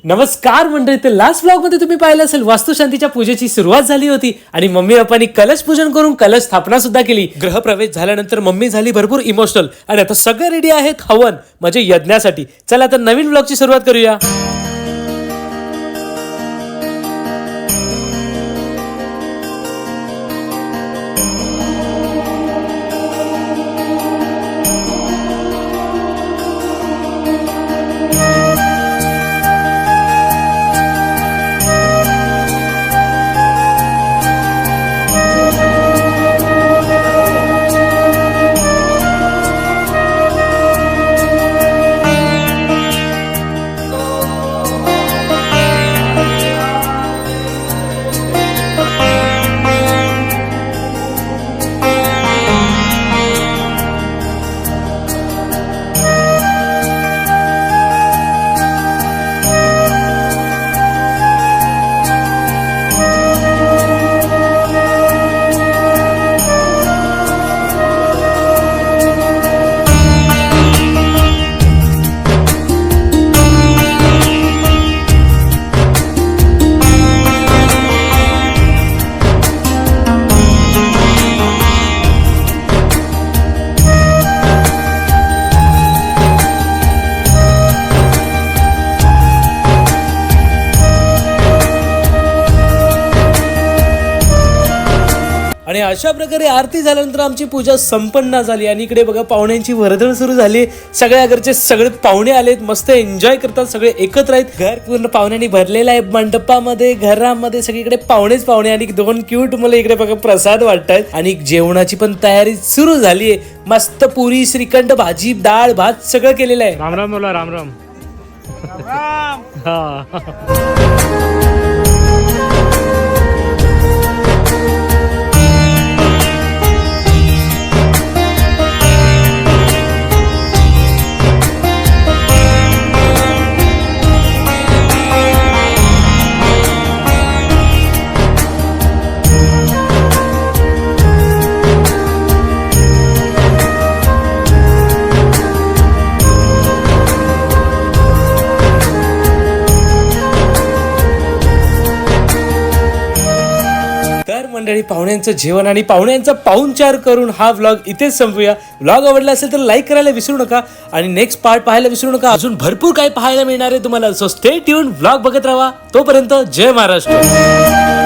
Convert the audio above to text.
नमस्कार मंडळी, ते लास्ट ब्लॉग मध्ये तुम्ही पाहिलं असेल वास्तुशांतीच्या पूजेची सुरुवात झाली होती आणि मम्मी पप्पांनी कलश पूजन करून कलश स्थापना सुद्धा केली. ग्रहप्रवेश झाल्यानंतर मम्मी झाली भरपूर इमोशनल आणि आता सगळे रेडी आहेत हवन म्हणजे यज्ञासाठी. चला आता नवीन ब्लॉगची सुरुवात करूया. आणि अशा प्रकारे आरती झाल्यानंतर आमची पूजा संपन्न झाली आणि इकडे बघा पाहुण्यांची वर्दळ सुरू झाली. सगळ्या घरचे सगळे पाहुणे आलेत, मस्त एन्जॉय करतात, सगळे एकत्र आहेत. घर पूर्ण पाहुण्यांनी भरलेलं आहे. मंडपामध्ये घरामध्ये सगळीकडे पाहुणेच पाहुणे आणि दोन क्यूट मुलं इकडे बघा प्रसाद वाटतायत आणि जेवणाची पण तयारी सुरू झालीये. मस्त पुरी, श्रीखंड, भाजी, डाळ, भात सगळं केलेलं आहे. राम राम बोला. राम राम. मंडळी, पाहुण्यांचं जेवण आणि पाहुण्यांचा पाहुणचार करून हा व्लॉग इथेच संपूया. व्लॉग आवडला असेल तर लाईक करायला विसरू नका आणि नेक्स्ट पार्ट पाहायला विसरू नका. अजून भरपूर काही पाहायला मिळणार आहे तुम्हाला. सो स्टे ट्यून, व्लॉग बघत राहा. तोपर्यंत जय महाराष्ट्र.